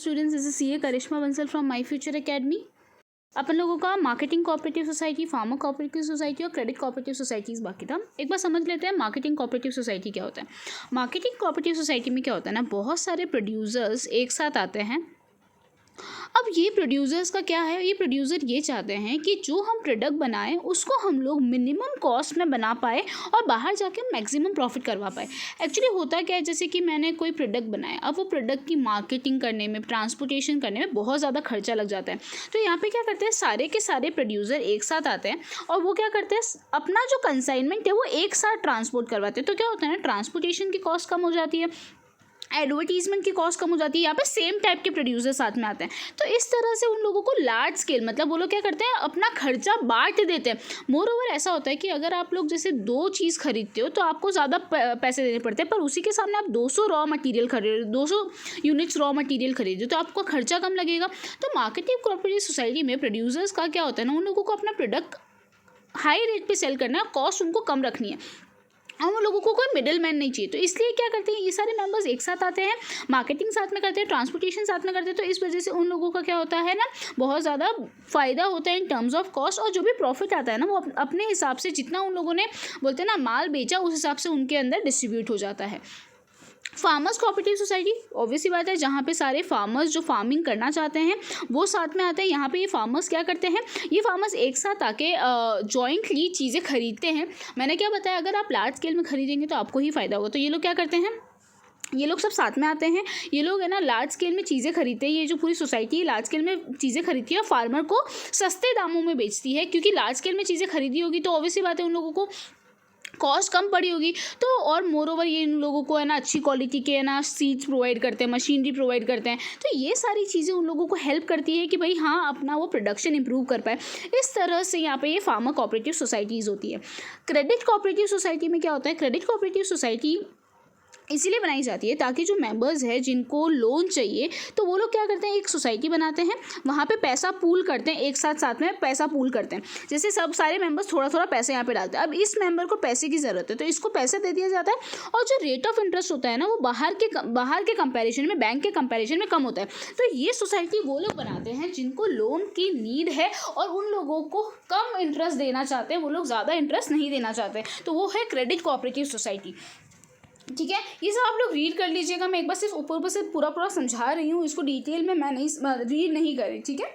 Students, this is CA Karishma Bansal from my Future Academy. अपन लोगों का marketing cooperative society, farmer cooperative society और credit cooperative societies बाकी था। एक बार समझ लेते हैं मार्केटिंग कोऑपरेटिव सोसाइटी क्या होता है। मार्केटिंग कोऑपरेटिव सोसाइटी में क्या होता है ना, बहुत सारे प्रोड्यूसर्स एक साथ आते हैं। अब ये प्रोड्यूसर्स का क्या है, ये प्रोड्यूसर ये चाहते हैं कि जो हम प्रोडक्ट बनाएं उसको हम लोग मिनिमम कॉस्ट में बना पाए और बाहर जाके मैक्सिमम प्रॉफिट करवा पाए। एक्चुअली होता क्या है, जैसे कि मैंने कोई प्रोडक्ट बनाया, अब वो प्रोडक्ट की मार्केटिंग करने में, ट्रांसपोर्टेशन करने में बहुत ज़्यादा खर्चा लग जाता है। तो यहाँ पे क्या करते हैं, सारे के सारे प्रोड्यूसर एक साथ आते हैं और वो क्या करते हैं, अपना जो कंसाइनमेंट है वो एक साथ ट्रांसपोर्ट करवाते हैं। तो क्या होता है ना, ट्रांसपोर्टेशन की कॉस्ट कम हो जाती है, एडवर्टीजमेंट की कॉस्ट कम हो जाती है। यहाँ पे सेम टाइप के प्रोड्यूसर साथ में आते हैं। तो इस तरह से उन लोगों को लार्ज स्केल, मतलब वो लोग क्या करते हैं, अपना खर्चा बांट देते हैं। मोर ओवर ऐसा होता है कि अगर आप लोग जैसे 2 चीज़ खरीदते हो तो आपको ज़्यादा पैसे देने पड़ते हैं, पर उसी के सामने आप 200 रॉ मटेरियल खरीद, 200 यूनिट्स रॉ मटेरियल खरीदो तो आपको खर्चा कम लगेगा। तो मार्केटिंग कोऑपरेटिव सोसाइटी में प्रोड्यूसर्स का क्या होता है ना, उन लोगों को अपना प्रोडक्ट हाई रेट पे सेल करना है, कॉस्ट उनको कम रखनी है और उन लोगों को कोई मिडिल मैन नहीं चाहिए। तो इसलिए क्या करते हैं, ये सारे मेंबर्स एक साथ आते हैं, मार्केटिंग साथ में करते हैं, ट्रांसपोर्टेशन साथ में करते हैं। तो इस वजह से उन लोगों का क्या होता है ना, बहुत ज़्यादा फ़ायदा होता है इन टर्म्स ऑफ कॉस्ट, और जो भी प्रॉफिट आता है ना वो अपने हिसाब से, जितना उन लोगों ने बोलते हैं ना माल बेचा, उस हिसाब से उनके अंदर डिस्ट्रीब्यूट हो जाता है। फार्मर्स कोऑपरेटिव सोसाइटी, ऑब्वियसली बात है, जहाँ पे सारे फार्मर्स जो फार्मिंग करना चाहते हैं वो साथ में आते हैं। यहाँ पे ये फार्मर्स क्या करते हैं, ये फार्मर्स एक साथ आके जॉइंटली चीज़ें खरीदते हैं। मैंने क्या बताया, अगर आप लार्ज स्केल में खरीदेंगे तो आपको ही फ़ायदा होगा। तो ये लोग क्या करते हैं, ये लोग सब साथ में आते हैं, ये लोग है ना लार्ज स्केल में चीज़ें खरीदते हैं। ये जो पूरी सोसाइटी है लार्ज स्केल में चीज़ें खरीदती है और फार्मर को सस्ते दामों में बेचती है, क्योंकि लार्ज स्केल में चीज़ें खरीदी होगी तो ऑब्वियसली बात है उन लोगों को कॉस्ट कम पड़ी होगी। तो और मोर ओवर ये इन लोगों को है ना अच्छी क्वालिटी के है ना सीड्स प्रोवाइड करते हैं, मशीनरी प्रोवाइड करते हैं। तो ये सारी चीज़ें उन लोगों को हेल्प करती है कि भाई हाँ, अपना वो प्रोडक्शन इंप्रूव कर पाए। इस तरह से यहाँ पे ये फार्मर कोऑपरेटिव सोसाइटीज़ होती है। क्रेडिट कोऑपरेटिव सोसाइटी में क्या होता है, क्रेडिट कोऑपरेटिव सोसाइटी इसीलिए बनाई जाती है ताकि जो मेंबर्स हैं जिनको लोन चाहिए, तो वो लोग क्या करते हैं, एक सोसाइटी बनाते हैं, वहाँ पे पैसा पूल करते हैं, एक साथ में पैसा पूल करते हैं। जैसे सब सारे मेंबर्स थोड़ा थोड़ा पैसे यहाँ पे डालते हैं। अब इस मेंबर को पैसे की ज़रूरत है तो इसको पैसा दे दिया जाता है, और जो रेट ऑफ इंटरेस्ट होता है ना वो बाहर के कंपैरिजन में, बैंक के कंपैरिजन में कम होता है। तो ये सोसाइटी वो लोग बनाते हैं जिनको लोन की नीड है और उन लोगों को कम इंटरेस्ट देना चाहते हैं, वो लोग ज़्यादा इंटरेस्ट नहीं देना चाहते। तो वो है क्रेडिट कोऑपरेटिव सोसाइटी। ठीक है, ये सब आप लोग रीड कर लीजिएगा। मैं एक बार सिर्फ ऊपर से पूरा समझा रही हूँ, इसको डिटेल में मैं नहीं रीड नहीं कर रही। ठीक है,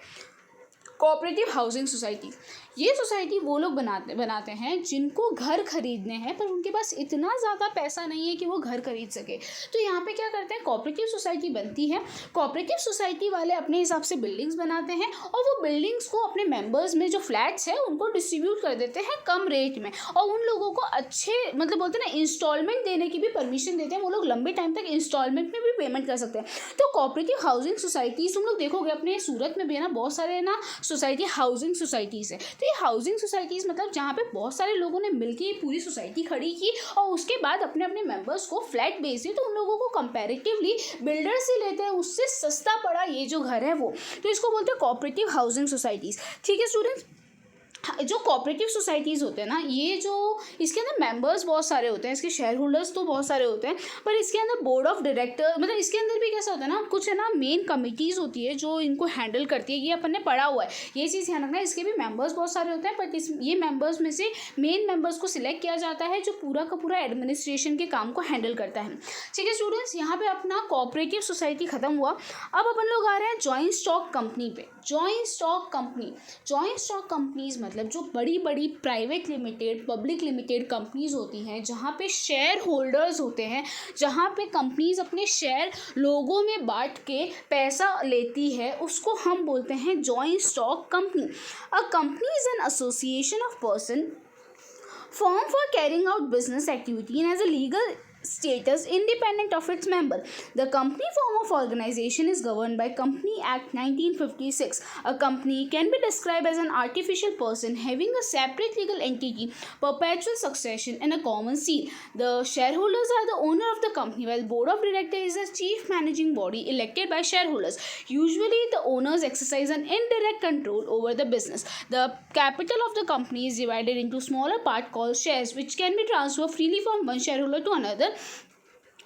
कोऑपरेटिव हाउसिंग सोसाइटी, ये सोसाइटी वो लोग बनाते हैं जिनको घर खरीदने हैं पर उनके पास इतना ज़्यादा पैसा नहीं है कि वो घर खरीद सके। तो यहाँ पे क्या करते हैं, कोऑपरेटिव सोसाइटी बनती है, कोऑपरेटिव सोसाइटी वाले अपने हिसाब से बिल्डिंग्स बनाते हैं और वो बिल्डिंग्स को अपने मेंबर्स में जो फ्लैट्स है उनको डिस्ट्रीब्यूट कर देते हैं कम रेट में, और उन लोगों को अच्छे मतलब बोलते हैं ना इंस्टॉलमेंट देने की भी परमिशन देते हैं। वो लोग लंबे टाइम तक इंस्टॉलमेंट में भी पेमेंट कर सकते हैं। तो कोऑपरेटिव हाउसिंग सोसाइटीज़ तुम लोग देखोगे अपने सूरत में भी है ना, बहुत सारे ना सोसाइटी हाउसिंग सोसाइटीज़ है। तो ये हाउसिंग सोसाइटीज़ मतलब जहाँ पे बहुत सारे लोगों ने मिलकर ये पूरी सोसाइटी खड़ी की और उसके बाद अपने अपने मेंबर्स को फ्लैट बेच दिए, तो उन लोगों को कंपैरेटिवली बिल्डर से लेते हैं उससे सस्ता पड़ा ये जो घर है वो। तो इसको बोलते हैं कोऑपरेटिव हाउसिंग सोसाइटीज़। ठीक है स्टूडेंट्स, जो कोऑपरेटिव सोसाइटीज़ होते हैं ना, ये जो इसके अंदर मेंबर्स बहुत सारे होते हैं, इसके शेयर होल्डर्स तो बहुत सारे होते हैं, पर इसके अंदर बोर्ड ऑफ डायरेक्टर मतलब इसके अंदर भी कैसा होता है ना, कुछ है ना मेन कमिटीज़ होती है जो इनको हैंडल करती है। ये अपन ने पढ़ा हुआ है, ये चीज़ ध्यान रखना है। इसके भी मेंबर्स बहुत सारे होते हैं, बट ये मेंबर्स में से मेन मेंबर्स को सिलेक्ट किया जाता है जो पूरा का पूरा एडमिनिस्ट्रेशन के काम को हैंडल करता है। ठीक है स्टूडेंट्स, यहाँ पे अपना कोऑपरेटिव सोसाइटी खत्म हुआ। अब अपन लोग आ रहे हैं जॉइंट स्टॉक कंपनी पे। जॉइंट स्टॉक कंपनीज मतलब जो बड़ी बड़ी private limited, public limited companies होती हैं, जहाँ पे शेयर होल्डर्स होते हैं, जहाँ पे कंपनीज अपने शेयर लोगों में बांट के पैसा लेती है, उसको हम बोलते हैं joint stock company. A company is an association of person formed for carrying out business activity and has a legal status independent of its member. The company form of organization is governed by Company Act 1956. A company can be described as an artificial person having a separate legal entity, perpetual succession and a common seal. The shareholders are the owner of the company, while board of directors is a chief managing body elected by shareholders. Usually the owners exercise an indirect control over the business. The capital of the company is divided into smaller part called shares, which can be transferred freely from one shareholder to another.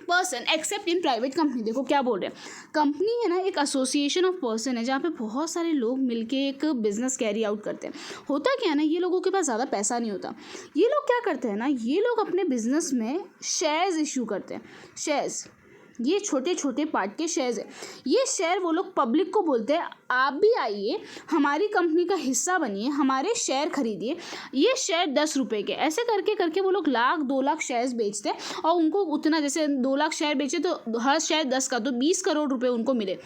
Person accept in private company. देखो क्या बोल रहे हैं, company है ना एक association of person है जहाँ पे बहुत सारे लोग मिलके एक बिजनेस कैरी आउट करते हैं। होता क्या है ना, ये लोगों के पास ज़्यादा पैसा नहीं होता, ये लोग क्या करते हैं ना, ये लोग अपने बिजनेस में शेयर्स इशू करते हैं। शेयर्स, ये छोटे छोटे पार्ट के शेयर्स है, ये शेयर वो लोग पब्लिक को बोलते हैं आप भी आइए हमारी कंपनी का हिस्सा बनिए, हमारे शेयर खरीदिए, ये शेयर 10 रुपये के। ऐसे करके करके वो लोग 1,00,000-2,00,000 शेयर्स बेचते हैं और उनको उतना, जैसे 2,00,000 शेयर बेचे तो हर शेयर 10 का, तो 20 करोड़ रुपये उनको मिले।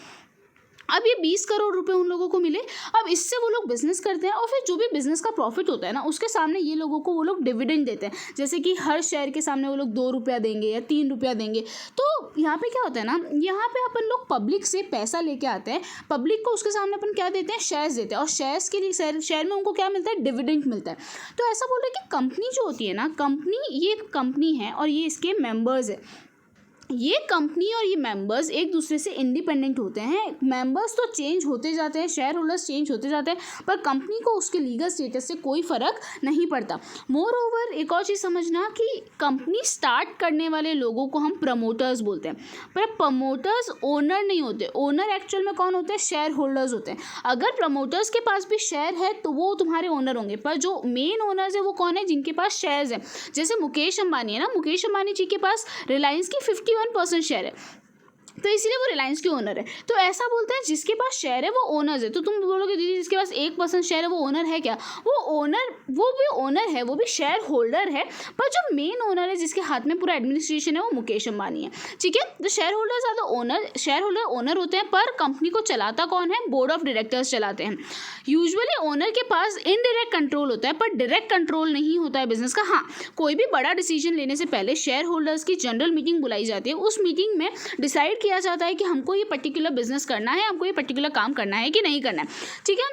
अब ये 20 करोड़ रुपए उन लोगों को मिले, अब इससे वो लोग बिजनेस करते हैं और फिर जो भी बिजनेस का प्रॉफिट होता है ना उसके सामने ये लोगों को वो लोग डिविडेंड देते हैं, जैसे कि हर शेयर के सामने वो लोग 2 रुपया देंगे या 3 रुपया देंगे। तो यहाँ पे क्या होता है ना, यहाँ पे अपन लोग पब्लिक से पैसा लेके आते हैं, पब्लिक को उसके सामने अपन क्या देते हैं, शेयर्स देते हैं, और शेयर्स के लिए शेयर में उनको क्या मिलता है, डिविडेंड मिलता है। तो ऐसा बोल रहे हैं कि कंपनी जो होती है ना, कंपनी, ये एक कंपनी है और ये इसके मेंबर्स है, ये कंपनी और ये मेंबर्स एक दूसरे से इंडिपेंडेंट होते हैं। मेंबर्स तो चेंज होते जाते हैं, शेयर होल्डर्स चेंज होते जाते हैं, पर कंपनी को उसके लीगल स्टेटस से कोई फ़र्क नहीं पड़ता। मोर ओवर एक और चीज़ समझना कि कंपनी स्टार्ट करने वाले लोगों को हम प्रमोटर्स बोलते हैं, पर प्रमोटर्स ओनर नहीं होते। ओनर एक्चुअल में कौन होते हैं, शेयर होल्डर्स होते हैं। अगर प्रमोटर्स के पास भी शेयर है तो वो तुम्हारे ओनर होंगे, पर जो मेन ओनर्स है वो कौन है, जिनके पास शेयर्स है। जैसे मुकेश अंबानी है ना, मुकेश अंबानी जी के पास रिलायंस की 51% शेयर है, तो इसीलिए वो रिलायंस के ओनर है। तो ऐसा बोलते हैं जिसके पास शेयर है वो ओनर्स है। तो तुम बोलोगे दीदी जिसके पास 1% शेयर है वो ओनर है क्या, वो ओनर, वो भी ओनर है, वो भी शेयर होल्डर है, पर जो मेन ओनर है जिसके हाथ में पूरा एडमिनिस्ट्रेशन है वो मुकेश अंबानी है। ठीक है, तो shareholders are the owner, shareholder owner होते हैं, पर कंपनी को चलाता कौन है, बोर्ड ऑफ डायरेक्टर्स चलाते हैं। यूजुअली ओनर के पास इनडायरेक्ट कंट्रोल होता है, पर डायरेक्ट कंट्रोल नहीं होता है बिजनेस का। हाँ, कोई भी बड़ा डिसीजन लेने से पहले शेयर होल्डर्स की जनरल मीटिंग बुलाई जाती है, उस मीटिंग में डिसाइड किया जाता है कि हमको ये पर्टिकुलर बिजनेस करना है, हमको ये पर्टिकुलर काम करना है कि नहीं करना है। ठीक है,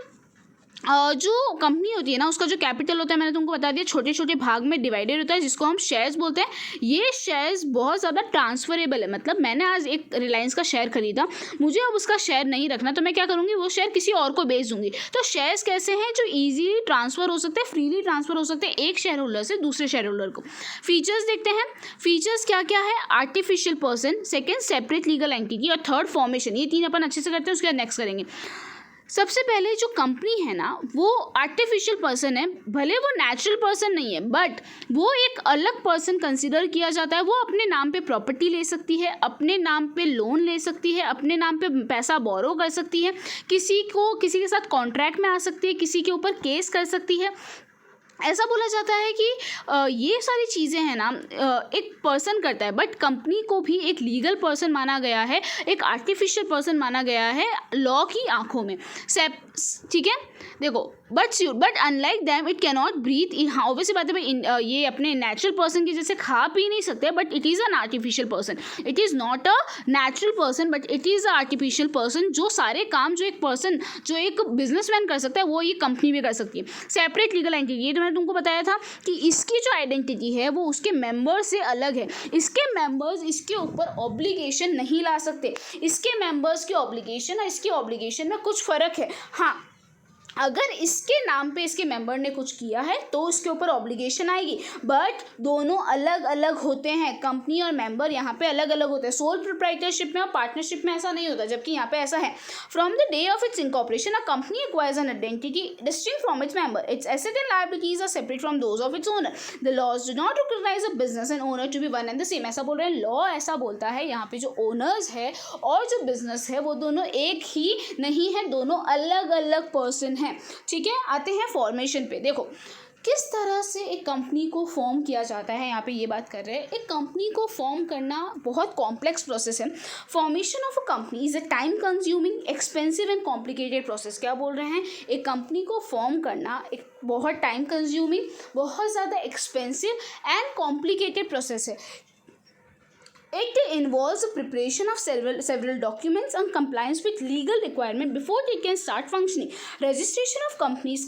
जो कंपनी होती है ना उसका जो कैपिटल होता है, मैंने तुमको बता दिया, छोटे छोटे भाग में डिवाइडेड होता है जिसको हम शेयर्स बोलते हैं। ये शेयर्स बहुत ज़्यादा ट्रांसफरेबल है, मतलब मैंने आज एक रिलायंस का शेयर खरीदा, मुझे अब उसका शेयर नहीं रखना, तो मैं क्या करूँगी, वो शेयर किसी और को बेच दूंगी। तो शेयर्स कैसे हैं जो ईजीली ट्रांसफ़र हो सकते हैं, फ्रीली ट्रांसफ़र हो सकते हैं एक शेयर होल्डर से दूसरे शेयर होल्डर को। फीचर्स देखते हैं, फीचर्स क्या क्या है, artificial person, second separate legal entity और थर्ड फॉर्मेशन। ये 3 अपन अच्छे से करते हैं, उसके बाद नेक्स्ट करेंगे। सबसे पहले जो कंपनी है ना वो आर्टिफिशियल पर्सन है, भले वो नेचुरल पर्सन नहीं है, बट वो एक अलग पर्सन कंसिडर किया जाता है। वो अपने नाम पे प्रॉपर्टी ले सकती है, अपने नाम पे लोन ले सकती है, अपने नाम पे पैसा बोरो कर सकती है, किसी के साथ कॉन्ट्रैक्ट में आ सकती है, किसी के ऊपर केस कर सकती है। ऐसा बोला जाता है कि ये सारी चीज़ें हैं ना एक पर्सन करता है, बट कंपनी को भी एक लीगल पर्सन माना गया है, एक आर्टिफिशियल पर्सन माना गया है लॉ की आंखों में। ठीक है, देखो but unlike them it cannot breathe in. हाँ ऑब्वियसली बात है भाई, ये अपने नेचुरल पर्सन की जैसे खा पी नहीं सकते, but it is an artificial person. It is not a natural person but it is a artificial person. जो सारे काम जो एक पर्सन, जो एक बिजनेसमैन कर सकता है, वो ये कंपनी भी कर सकती है। सेपरेट लीगल एंटिटी, ये तो मैंने तुमको बताया था कि इसकी जो आइडेंटिटी है वो उसके मेंबर्स से अलग है। इसके मेंबर्स इसके ऊपर ऑब्लिगेशन नहीं ला सकते, इसके मेंबर्स की ऑब्लिगेशन और इसकी ऑब्लिगेशन में कुछ फ़र्क है। हाँ, अगर इसके नाम पे इसके मेंबर ने कुछ किया है तो उसके ऊपर ऑब्लिगेशन आएगी, बट दोनों अलग अलग होते हैं। कंपनी और मेंबर यहाँ पे अलग अलग होते हैं। सोल प्रोप्राइटरशिप में और पार्टनरशिप में ऐसा नहीं होता, जबकि यहाँ पे ऐसा है। From the day of its incorporation a company acquires an identity distinct from its member. Its asset and liabilities are separate from those of its owner. The laws do not recognise a business and owner to be one and the same. ऐसा बोल रहे हैं, law ऐसा बोलता है यहाँ पे जो ओनर्स है और जो बिजनेस है वो दोनों एक ही नहीं है, दोनों अलग अलग पर्सन हैं। ठीक है, आते हैं फॉर्मेशन पे। देखो किस तरह से एक कंपनी को फॉर्म किया जाता है, यहाँ पे ये बात कर रहे हैं। एक कंपनी को फॉर्म करना बहुत कॉम्प्लेक्स प्रोसेस है। Formation of a company is a time consuming, expensive and complicated process. क्या बोल रहे हैं, एक कंपनी को फॉर्म करना एक बहुत टाइम कंज्यूमिंग, बहुत ज़्यादा एक्सपेंसिव एंड कॉम्प्लिकेटेड प्रोसेस है। It involves the preparation of several documents and compliance with legal requirement before it can start functioning. Registration of companies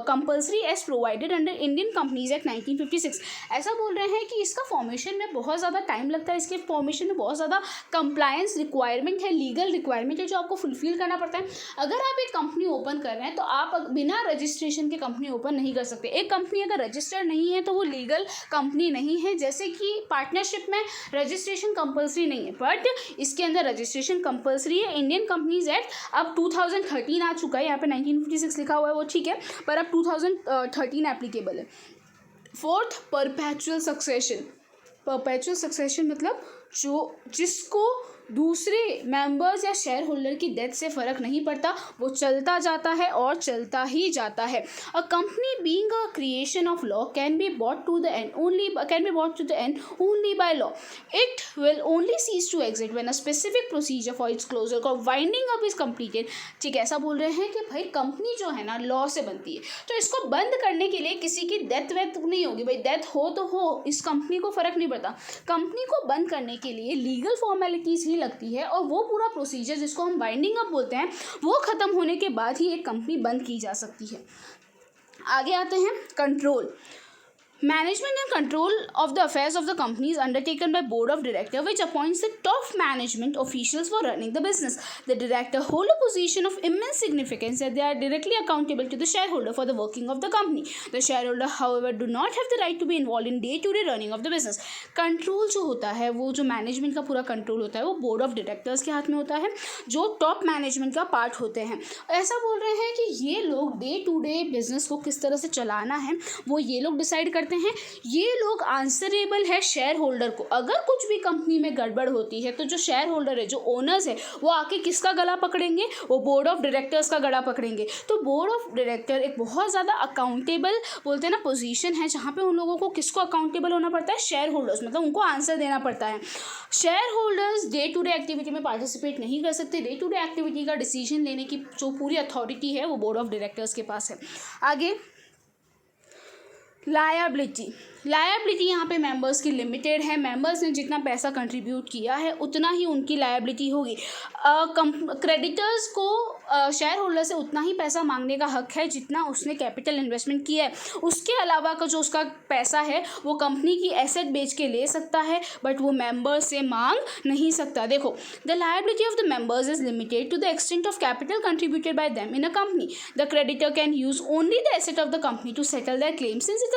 compulsory as provided under Indian Companies Act 1956. ऐसा बोल रहे हैं कि इसका formation में बहुत ज़्यादा टाइम लगता है, इसके फॉर्मेशन में बहुत ज़्यादा कंप्लायंस रिक्वायरमेंट है, लीगल रिक्वायरमेंट है जो आपको फुलफिल करना पड़ता है। अगर आप एक कंपनी ओपन कर रहे हैं तो आप बिना रजिस्ट्रेशन के कंपनी ओपन नहीं कर सकते। एक कंपनी अगर रजिस्टर्ड नहीं है तो वो लीगल कंपनी नहीं है। जैसे कि पार्टनरशिप में रजिस्ट्रेशन रजिस्ट्रेशन कंपल्सरी नहीं है, बट इसके अंदर रजिस्ट्रेशन कंपल्सरी है। इंडियन कंपनीज एक्ट अब 2013 आ चुका है, यहाँ पे 1956 लिखा हुआ है वो ठीक है, पर अब 2013 एप्लीकेबल है। Fourth, perpetual succession. Perpetual succession मतलब जिसको दूसरे मेंबर्स या शेयर होल्डर की डेथ से फ़र्क नहीं पड़ता, वो चलता जाता है और चलता ही जाता है। A company being a creation of law can be bought to the end only by law. It will only cease to exit when a specific procedure for its closure और वाइंडिंग अप इज कंप्लीटेड। ठीक है, ऐसा बोल रहे हैं कि भाई company जो है ना लॉ से बनती है, तो इसको बंद करने के लिए किसी की डेथ वेथ नहीं होगी, भाई डेथ हो तो हो, इस कंपनी को फ़र्क नहीं पड़ता। कंपनी को बंद करने के लिए लीगल फॉर्मेलिटीज़ लगती है और वो पूरा प्रोसीजर जिसको हम वाइंडिंग अप बोलते हैं वो ख़त्म होने के बाद ही एक कंपनी बंद की जा सकती है। आगे आते हैं control. Management and control of the affairs of the company is undertaken by board of director, which appoints the top management officials for running the business. The director hold a position of immense significance that they are directly accountable to the shareholder for the working of the company. The shareholder, however, do not have the right to be involved in day-to-day running of the business. Control जो होता है, वो जो management का पूरा control होता है वो बोर्ड ऑफ डायरेक्टर्स के हाथ में होता है, जो टॉप मैनेजमेंट का पार्ट होते हैं। ऐसा बोल रहे हैं कि ये लोग डे टू डे बिजनेस को किस तरह से चलाना है वो ये लोग डिसाइड करते हैं। ये लोग आंसरेबल है शेयर होल्डर को। अगर कुछ भी कंपनी में गड़बड़ होती है तो जो शेयर होल्डर है, जो ओनर्स है, वो आके किसका गला पकड़ेंगे? वो बोर्ड ऑफ डायरेक्टर्स का गला पकड़ेंगे। तो बोर्ड ऑफ डायरेक्टर एक बहुत ज़्यादा अकाउंटेबल बोलते हैं ना पोजीशन है, जहाँ पे उन लोगों को किसको अकाउंटेबल होना पड़ता है? शेयर होल्डर्स, मतलब उनको आंसर देना पड़ता है। Shareholders day to day activity में पार्टिसिपेट नहीं कर सकते। डे टू डे एक्टिविटी का डिसीजन लेने की जो पूरी अथॉरिटी है वो बोर्ड ऑफ डायरेक्टर्स के पास है। आगे लायबिलिटी यहाँ पे मेंबर्स की लिमिटेड है। मेंबर्स ने जितना पैसा कंट्रीब्यूट किया है उतना ही उनकी लायबिलिटी होगी। क्रेडिटर्स को शेयर होल्डर से उतना ही पैसा मांगने का हक है जितना उसने कैपिटल इन्वेस्टमेंट किया है। उसके अलावा का जो उसका पैसा है वो कंपनी की एसेट बेच के ले सकता है, बट वो मेंबर्स से मांग नहीं सकता। देखो, the liability of the members is limited to the extent of capital contributed by them in a company. The creditor can use only the asset of the company to settle their claim since it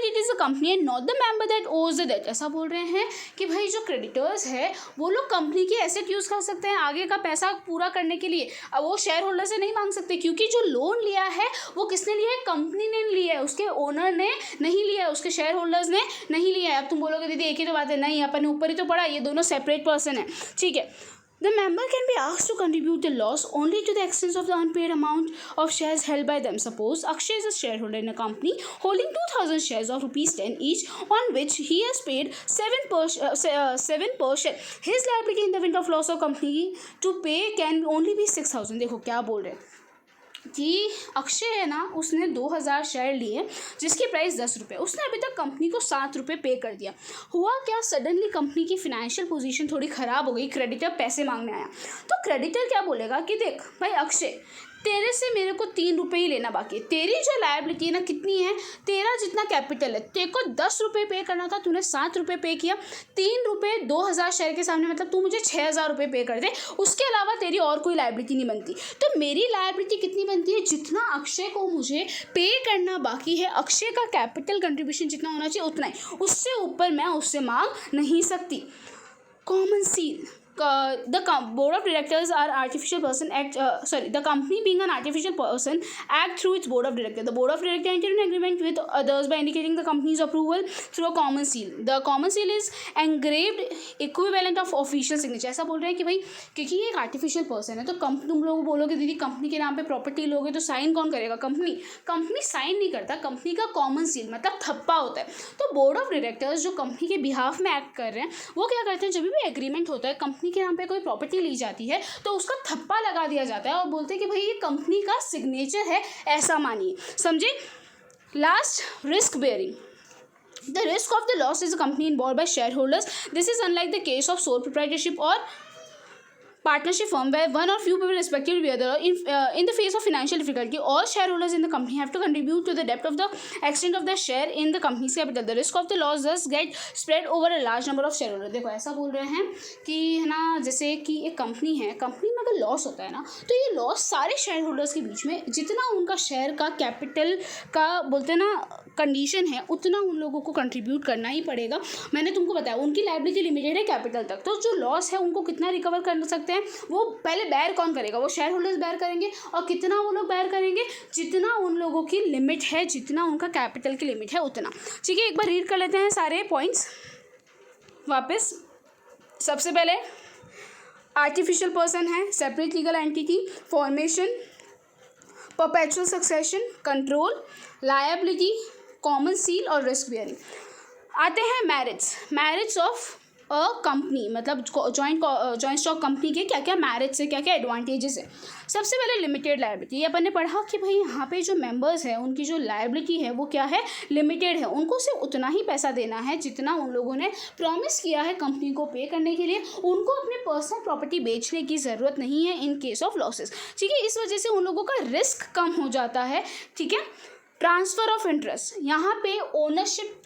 is the company and not the member that owes the debt. ऐसा बोल रहे हैं कि भाई जो creditors है वो लोग कंपनी की एसेट यूज़ कर सकते हैं आगे का पैसा पूरा करने के लिए। अब वो शेयर होल्डर से नहीं मांग सकते, क्योंकि जो लोन लिया है वो किसने लिया है? कंपनी ने लिया है, उसके ओनर ने नहीं लिया है, उसके शेयर होल्डर्स ने नहीं लिया है। अब तुम बोलोगे दीदी एक ही तो बात है, नहीं, अपन ऊपर ही तो पड़ा, ये दोनों सेपरेट पर्सन है। ठीक है, the member can be asked to contribute the loss only to the extent of the unpaid amount of shares held by them. Suppose Akshay is a shareholder in a company holding 2,000 shares of ₹10 each, on which he has paid 7 per share. His liability in the event of loss of company to pay can only be 6,000. देखो क्या बोल रहे हैं कि अक्षय है ना, उसने 2,000 share लिए जिसकी प्राइस 10 रुपये, उसने अभी तक कंपनी को 7 रुपये पे कर दिया। हुआ क्या, सडनली कंपनी की फाइनेंशियल पोजीशन थोड़ी ख़राब हो गई, क्रेडिटर पैसे मांगने आया। तो क्रेडिटर क्या बोलेगा कि देख भाई अक्षय, तेरे से मेरे को 3 रुपये ही लेना बाकी है। तेरी जो लायबिलिटी है ना कितनी है? तेरा जितना कैपिटल है, तेरे को 10 रुपये पे करना था, तूने 7 रुपये पे किया। 3 रुपये 2,000 शेयर के सामने, मतलब तू मुझे 6,000 रुपये पे कर दे, उसके अलावा तेरी और कोई लायबिलिटी नहीं बनती। तो मेरी लायबिलिटी कितनी बनती है? जितना अक्षय को मुझे पे करना बाकी है, अक्षय का कैपिटल कंट्रीब्यूशन जितना होना चाहिए उतना ही, उससे ऊपर मैं उससे मांग नहीं सकती। Common seal. The board of directors are artificial person the company being an artificial person act through its board of directors. The board of directors enter an agreement with others by indicating the company's approval through a common seal. The common seal is engraved equivalent of official signature. ऐसा बोल रहे हैं कि भाई क्योंकि ये एक artificial person है, तो तुम लोग बोलोगे दीदी कंपनी के नाम पे प्रॉपर्टी लोगे तो साइन कौन करेगा? कंपनी साइन नहीं करता, कंपनी का कॉमन सील मतलब थप्पा होता है। तो बोर्ड ऑफ डायरेक्टर्स जो कंपनी के बिहाफ में एक्ट कर रहे हैं वो क्या करते हैं, जब भी एग्रीमेंट होता है, कंपनी के नाम पे कोई प्रॉपर्टी ली जाती है तो उसका थप्पा लगा दिया जाता है और बोलते हैं कि भाई ये कंपनी का सिग्नेचर है, ऐसा मानिए, समझे। Last, risk bearing. The risk of the loss is a company involved by shareholders. This is unlike the case of sole proprietorship or partnership firm where one or few people respectively be other. In the face of financial difficulty, all shareholders in the company have to contribute to the debt of the extent of their share in the company's capital. The risk of the loss thus get spread over a large number of shareholders. देखो ऐसा बोल रहे हैं कि है ना, जैसे कि एक कंपनी है, कंपनी में अगर लॉस होता है ना तो ये लॉस सारे शेयर होल्डर्स के बीच में जितना उनका शेयर का कैपिटल का बोलते हैं ना कंडीशन है उतना उन लोगों को कंट्रीब्यूट करना ही पड़ेगा। मैंने तुमको बताया उनकी लायबिलिटी लिमिटेड है कैपिटल तक, तो जो लॉस है उनको कितना रिकवर कर सकते हैं, वो पहले बेयर कौन करेगा, वो शेयर होल्डर्स बेयर करेंगे। और कितना वो लोग बेयर करेंगे, जितना उन लोगों की लिमिट है, जितना उनका कैपिटल की लिमिट है उतना। ठीक है, एक बार रीड कर लेते हैं सारे पॉइंट्स वापस। सबसे पहले आर्टिफिशियल पर्सन है, separate legal entity, formation, perpetual succession, control, liability, common seal और रिस्क बियरिंग। आते हैं मैरिट्स ऑफ अ कंपनी, मतलब जॉइंट स्टॉक कंपनी के क्या क्या मैरिट्स है, क्या क्या एडवांटेजेस है। सबसे पहले लिमिटेड लायबिलिटी, ये अपन ने पढ़ा कि भाई यहाँ पे जो मेंबर्स हैं उनकी जो लायबिलिटी है वो क्या है, लिमिटेड है। उनको सिर्फ उतना ही पैसा देना है जितना उन लोगों ने प्रॉमिस किया है कंपनी को पे करने के लिए। उनको अपने पर्सनल प्रॉपर्टी बेचने की ज़रूरत नहीं है इन केस ऑफ लॉसेस। ठीक है, इस वजह से उन लोगों का रिस्क कम हो जाता है। ठीक है, ट्रांसफ़र ऑफ इंटरेस्ट, यहाँ पे ओनरशिप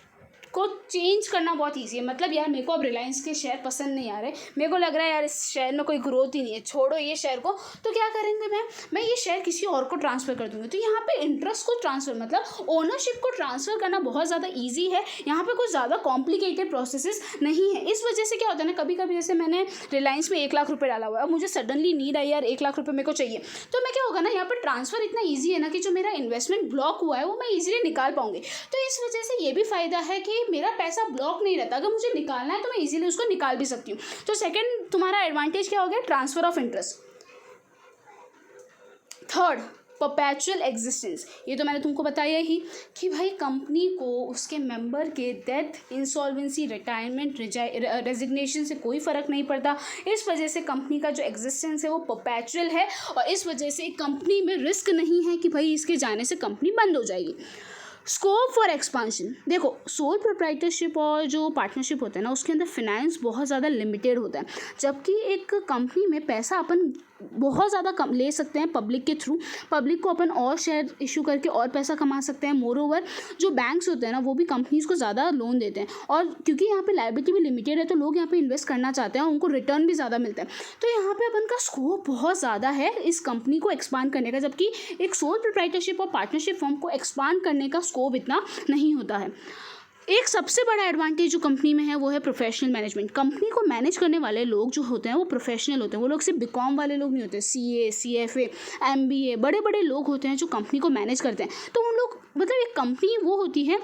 को चेंज करना बहुत ईजी है। मतलब यार मेरे को अब रिलायंस के शेयर पसंद नहीं आ रहे, मेरे को लग रहा है यार इस शेयर में कोई ग्रोथ ही नहीं है, छोड़ो ये शेयर को, तो क्या करेंगे, मैं ये शेयर किसी और को ट्रांसफ़र कर दूँगी। तो यहाँ पे इंटरेस्ट को ट्रांसफ़र, मतलब ओनरशिप को ट्रांसफ़र करना बहुत ज़्यादा ईजी है। यहाँ पे कुछ ज़्यादा कॉम्प्लिकेटेड प्रोसेसेस नहीं है। इस वजह से क्या होता है ना, कभी कभी जैसे मैंने रिलायंस में 1 लाख रुपये डाला हुआ है, अब मुझे सडनली नीड आई यार 1 लाख रुपये मेरे को चाहिए, तो मैं क्या होगा ना, यहाँ पर ट्रांसफ़र इतना ईजी है ना कि जो मेरा इन्वेस्टमेंट ब्लॉक हुआ है वो मैं ईजिली निकाल पाऊँगी। तो इस वजह से ये भी फ़ायदा है कि मेरा पैसा ब्लॉक नहीं रहता, अगर मुझे निकालना है तो मैं इजीली उसको निकाल भी सकती हूँ। तो सेकंड तुम्हारा एडवांटेज क्या हो गया, transfer of interest. Third, perpetual existence, ये तो मैंने तुमको बताया ही कि भाई कंपनी को उसके मेंबर के डेथ, इंसॉल्वेंसी, रिटायरमेंट, रेजिग्नेशन से कोई फ़र्क नहीं पड़ता। इस वजह से कंपनी का जो एग्जिस्टेंस है वो परपेचुअल है, और इस वजह से कंपनी में रिस्क नहीं है कि भाई इसके जाने से कंपनी बंद हो जाएगी। स्कोप फॉर एक्सपांशन, देखो सोल प्रोप्राइटरशिप और जो पार्टनरशिप होता है ना उसके अंदर फिनेंस बहुत ज़्यादा लिमिटेड होता है, जबकि एक कंपनी में पैसा अपन बहुत ज़्यादा कम ले सकते हैं पब्लिक के थ्रू। पब्लिक को अपन और शेयर इशू करके और पैसा कमा सकते हैं। मोर ओवर जो बैंक्स होते हैं ना वो भी कंपनीज़ को ज़्यादा लोन देते हैं, और क्योंकि यहाँ पे लायबिलिटी भी लिमिटेड है तो लोग यहाँ पे इन्वेस्ट करना चाहते हैं और उनको रिटर्न भी ज़्यादा मिलता है। तो यहाँ पे अपन का स्कोप बहुत ज़्यादा है इस कंपनी को एक्सपांड करने का, जबकि एक सोल प्रोप्राइटरशिप और पार्टनरशिप फर्म को एक्सपांड करने का स्कोप इतना नहीं होता है। एक सबसे बड़ा एडवांटेज जो कंपनी में है वो है प्रोफेशनल मैनेजमेंट। कंपनी को मैनेज करने वाले लोग जो होते हैं वो प्रोफेशनल होते हैं, वो लोग सिर्फ बीकॉम वाले लोग नहीं होते, सीए, सीएफए, एमबीए, बड़े बड़े लोग होते हैं जो कंपनी को मैनेज करते हैं। तो उन लोग, मतलब एक कंपनी वो होती है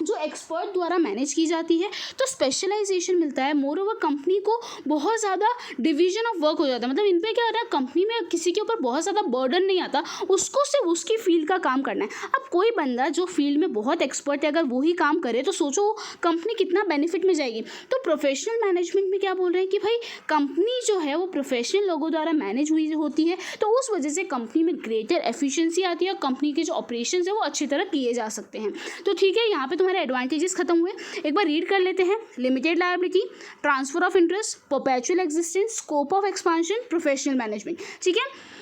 जो एक्सपर्ट द्वारा मैनेज की जाती है, तो स्पेशलाइजेशन मिलता है। मोर ओवर कंपनी को बहुत ज़्यादा डिवीजन ऑफ वर्क हो जाता है, मतलब इन पे क्या हो रहा है, कंपनी में किसी के ऊपर बहुत ज़्यादा बर्डन नहीं आता, उसको सिर्फ उसकी फील्ड का काम करना है। अब कोई बंदा जो फील्ड में बहुत एक्सपर्ट है अगर वही काम करे तो सोचो कंपनी कितना बेनिफिट में जाएगी। तो प्रोफेशनल मैनेजमेंट में क्या बोल रहे हैं कि भाई कंपनी जो है वो प्रोफेशनल लोगों द्वारा मैनेज हुई होती है, तो उस वजह से कंपनी में ग्रेटर एफिशिएंसी आती है और कंपनी के जो ऑपरेशन है वो अच्छी तरह किए जा सकते हैं। तो ठीक है, यहाँ पे तुम्हारे एडवांटेजेस खत्म हुए। एक बार रीड कर लेते हैं। Limited liability, transfer of interest, perpetual existence, scope of expansion, professional management. ठीक है,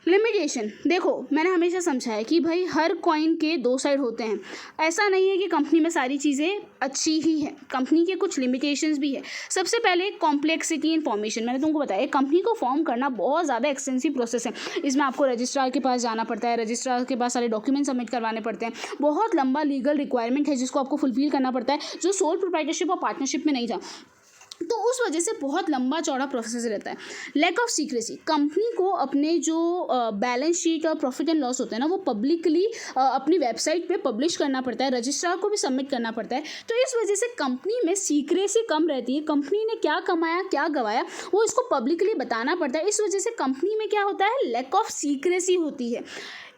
लिमिटेशन, देखो मैंने हमेशा समझा है कि भाई हर कॉइन के 2 साइड होते हैं। ऐसा नहीं है कि कंपनी में सारी चीज़ें अच्छी ही हैं, कंपनी के कुछ लिमिटेशंस भी है। सबसे पहले कॉम्प्लेक्सिटी इन फॉर्मेशन, मैंने तुमको बताया कंपनी को फॉर्म करना बहुत ज़्यादा एक्सटेंसिव प्रोसेस है। इसमें आपको रजिस्ट्रार के पास जाना पड़ता है, रजिस्ट्रार के पास सारे डॉक्यूमेंट सबमिट करवाने पड़ते हैं, बहुत लंबा लीगल रिक्वायरमेंट है जिसको आपको फुलफिल करना पड़ता है, जो सोल प्रोप्राइटरशिप और पार्टनरशिप में नहीं था। तो उस वजह से बहुत लंबा चौड़ा प्रोसेस रहता है। लैक ऑफ सीक्रेसी, कंपनी को अपने जो बैलेंस शीट और प्रॉफिट एंड लॉस होते हैं ना वो पब्लिकली अपनी वेबसाइट पे पब्लिश करना पड़ता है, रजिस्ट्रार को भी सबमिट करना पड़ता है। तो इस वजह से कंपनी में सीक्रेसी कम रहती है, कंपनी ने क्या कमाया क्या गवाया वो इसको पब्लिकली बताना पड़ता है। इस वजह से कंपनी में क्या होता है, लैक ऑफ सीक्रेसी होती है।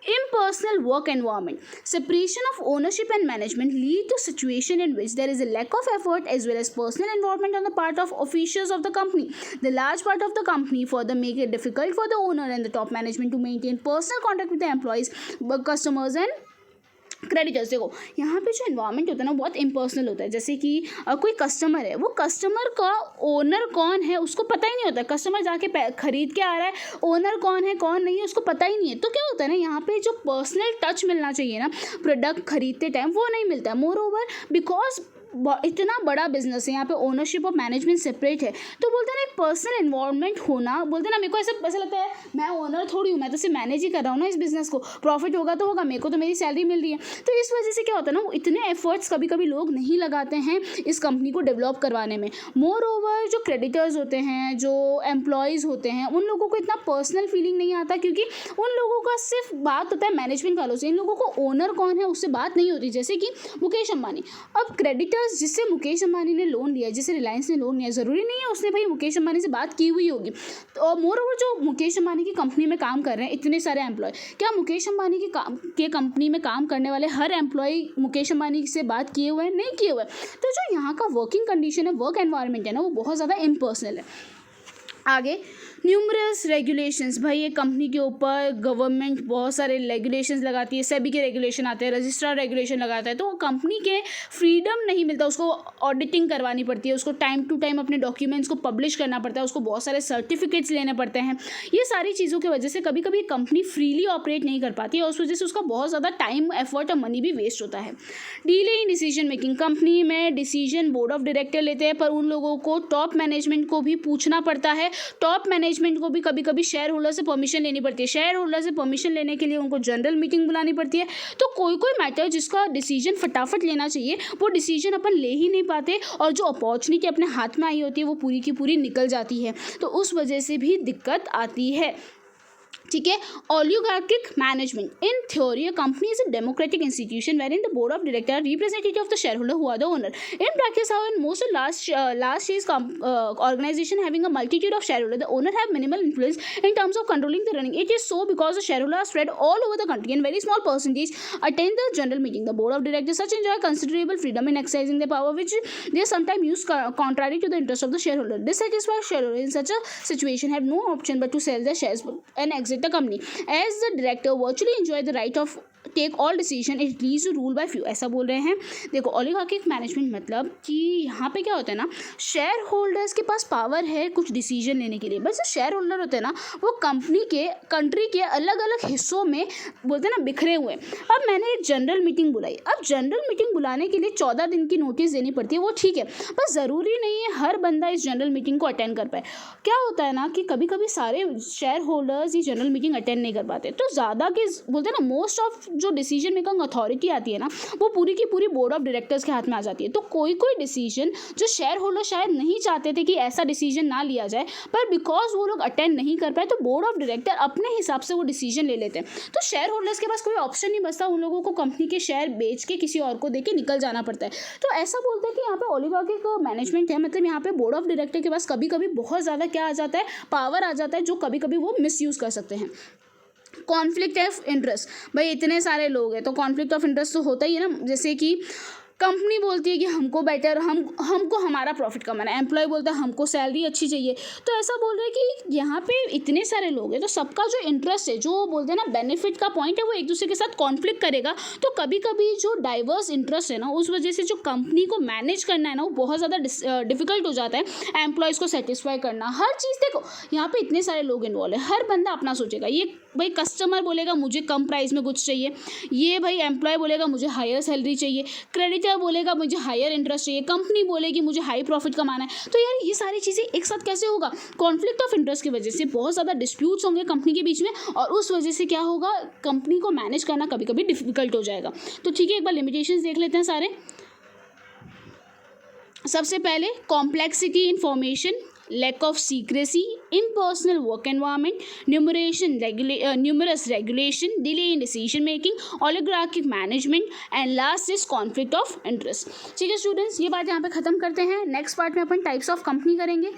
Impersonal work environment, separation of ownership and management lead to situation in which there is a lack of effort as well as personal involvement on the part of officials of the company. The large part of the company further make it difficult for the owner and the top management to maintain personal contact with the employees, customers and creditors. देखो यहाँ पे जो environment होता है ना बहुत impersonal होता है। जैसे कि कोई कस्टमर है, वो कस्टमर का ओनर कौन है उसको पता ही नहीं होता। कस्टमर जाके खरीद के आ रहा है, ओनर कौन है कौन नहीं है उसको पता ही नहीं है। तो क्या होता है ना, यहाँ पे जो पर्सनल टच मिलना चाहिए ना प्रोडक्ट खरीदते टाइम वो नहीं मिलता है। मोर ओवर बिकॉज इतना बड़ा बिजनेस है, यहाँ पे ओनरशिप और मैनेजमेंट सेपरेट है, तो बोलते हैं ना एक पर्सनल इन्वॉल्वमेंट होना, बोलते हैं ना मेरे को ऐसा लगता है मैं ओनर थोड़ी हूँ, मैं तो सिर्फ मैनेज ही कर रहा हूँ ना इस बिजनेस को, प्रॉफिट होगा तो होगा, मेरे को तो मेरी सैलरी मिल रही है। तो इस वजह से क्या होता है ना, वो इतने एफर्ट्स कभी कभी लोग नहीं लगाते हैं इस कंपनी को डेवलप करवाने में। मोर ओवर जो क्रेडिटर्स होते हैं, जो एम्प्लॉयज़ होते हैं, उन लोगों को इतना पर्सनल फीलिंग नहीं आता, क्योंकि उन लोगों का सिर्फ बात होता है मैनेजमेंट वालों से, इन लोगों को ओनर कौन है उससे बात नहीं होती। जैसे कि मुकेश अंबानी, अब क्रेडिटर्स जिससे मुकेश अंबानी ने लोन लिया, जिससे रिलायंस ने लोन लिया, ज़रूरी नहीं है उसने भाई मुकेश अंबानी से बात की हुई होगी। तो मोर ओवर जो मुकेश अंबानी की कंपनी में काम कर रहे हैं इतने सारे एम्प्लॉय, क्या मुकेश अंबानी के कंपनी में काम करने वाले हर एम्प्लॉय मुकेश अंबानी से बात किए हुए हैं? नहीं किए हुए। तो जो यहाँ का वर्किंग कंडीशन है, वर्क एनवायरनमेंट है ना, वो बहुत ज़्यादा इम्पर्सनल है। आगे न्यूमरस रेगुलेशंस, भाई ये कंपनी के ऊपर गवर्नमेंट बहुत सारे रेगुलेशंस लगाती है, सेबी के रेगुलेशन आते हैं, रजिस्ट्रार रेगुलेशन लगाता है, तो कंपनी के फ्रीडम नहीं मिलता, उसको ऑडिटिंग करवानी पड़ती है, उसको टाइम टू टाइम अपने डॉक्यूमेंट्स को पब्लिश करना पड़ता है, उसको बहुत सारे सर्टिफिकेट्स लेने पड़ते हैं। ये सारी चीज़ों की वजह से कभी कभी कंपनी फ्रीली ऑपरेट नहीं कर पाती है, और उस वजह से उसका बहुत ज़्यादा टाइम, एफर्ट और मनी भी वेस्ट होता है। Delay in decision making, company में डिसीजन बोर्ड ऑफ डायरेक्टर लेते हैं, पर उन लोगों को टॉप मैनेजमेंट को भी पूछना पड़ता है, टॉप मैनेजमेंट को भी कभी कभी शेयर होल्डर से परमिशन लेनी पड़ती है, शेयर होल्डर से परमिशन लेने के लिए उनको जनरल मीटिंग बुलानी पड़ती है। तो कोई मैटर जिसका डिसीजन फटाफट लेना चाहिए वो डिसीजन अपन ले ही नहीं पाते, और जो अपॉर्चुनिटी अपने हाथ में आई होती है वो पूरी की पूरी निकल जाती है, तो उस वजह से भी दिक्कत आती है। ठीक है। Oligarchic management, in theory a company is a democratic institution where in the board of director are representative of the shareholder who are the owner. In practice how in most large stage organization having a multitude of shareholders, the owner have minimal influence in terms of controlling the running. It is so because the shareholders are spread all over the country and very small percentage attend the general meeting. The board of directors such enjoy considerable freedom in exercising their power, which they sometimes use contrary to the interest of the shareholder. Dissatisfied shareholders in such a situation have no option but to sell their shares and exit the company. As the director virtually enjoy the right of take all decision, it leads to rule by few, ऐसा बोल रहे हैं। देखो ओलिगार्किक management मतलब कि यहाँ पे क्या होता है ना, शेयर होल्डर्स के पास पावर है कुछ डिसीजन लेने के लिए, बस जो शेयर होल्डर होते हैं ना वो कंपनी के, कंट्री के अलग अलग हिस्सों में बोलते हैं ना बिखरे हुए। अब मैंने एक जनरल मीटिंग बुलाई, अब जनरल मीटिंग बुलाने के लिए 14 दिन की नोटिस देनी पड़ती है, वो ठीक है, पर ज़रूरी नहीं है हर बंदा इस जनरल मीटिंग को अटेंड कर पाए। क्या होता है ना कि कभी कभी सारे शेयर होल्डर्स ये जनरल मीटिंग अटेंड नहीं कर पाते, तो ज़्यादा के बोलते हैं ना मोस्ट ऑफ जो डिसीजन मेकिंग अथॉरिटी आती है ना वो पूरी की पूरी बोर्ड ऑफ डायरेक्टर्स के हाथ में आ जाती है। तो कोई डिसीजन जो शेयर होल्डर शायद नहीं चाहते थे कि ऐसा डिसीजन ना लिया जाए, पर बिकॉज वो लोग अटेंड नहीं कर पाए तो बोर्ड ऑफ डायरेक्टर अपने हिसाब से वो डिसीजन ले लेते हैं। तो शेयर होल्डर्स के पास कोई ऑप्शन नहीं बचता, उन लोगों को कंपनी के शेयर बेच के किसी और को देके निकल जाना पड़ता है। तो ऐसा बोलते हैं कि यहाँ पे ओलिगार्किक मैनेजमेंट है, मतलब यहाँ पे बोर्ड ऑफ डायरेक्टर के पास कभी कभी बहुत ज़्यादा क्या आ जाता है, पावर आ जाता है, जो कभी कभी वो मिसयूज़ कर सकते हैं। कॉन्फ्लिक्ट ऑफ इंटरेस्ट, भाई इतने सारे लोग हैं तो कॉन्फ्लिक्ट ऑफ इंटरेस्ट तो होता ही है ना। जैसे कि कंपनी बोलती है कि हमको बेटर हमको हमारा प्रॉफिट कमाना है, एम्प्लॉय बोलता है हमको सैलरी अच्छी चाहिए। तो ऐसा बोल रहे हैं कि यहाँ पे इतने सारे लोग हैं तो सबका जो इंटरेस्ट है, जो बोलते हैं ना बेनिफिट का पॉइंट है, वो एक दूसरे के साथ कॉन्फ्लिक्ट करेगा। तो कभी कभी जो डाइवर्स इंटरेस्ट है ना उस वजह से जो कंपनी को मैनेज करना है ना वो बहुत ज़्यादा डिफिकल्ट हो जाता है। एम्प्लॉयज़ को सेटिस्फाई करना, हर चीज़, देखो यहाँ पे इतने सारे लोग इन्वॉल्व है, हर बंदा अपना सोचेगा। ये भाई कस्टमर बोलेगा मुझे कम प्राइस में कुछ चाहिए, ये भाई एम्प्लॉय बोलेगा मुझे हायर सैलरी चाहिए, क्रेडिटर बोलेगा मुझे हायर इंटरेस्ट चाहिए, कंपनी बोलेगी मुझे हाई प्रॉफिट कमाना है। तो यार ये सारी चीज़ें एक साथ कैसे होगा? कॉन्फ्लिक्ट ऑफ इंटरेस्ट की वजह से बहुत ज़्यादा डिस्प्यूट्स होंगे कंपनी के बीच में, और उस वजह से क्या होगा, कंपनी को मैनेज करना कभी कभी डिफिकल्ट हो जाएगा। तो ठीक है, एक बार लिमिटेशंस देख लेते हैं सारे। सबसे पहले complexity information, lack of secrecy, impersonal work environment, numerous regulation, delay in decision making, oligarchic management, and last is conflict of interest। ठीक है स्टूडेंट्स, ये बात यहाँ पे ख़त्म करते हैं। नेक्स्ट पार्ट में अपन टाइप्स ऑफ कंपनी करेंगे।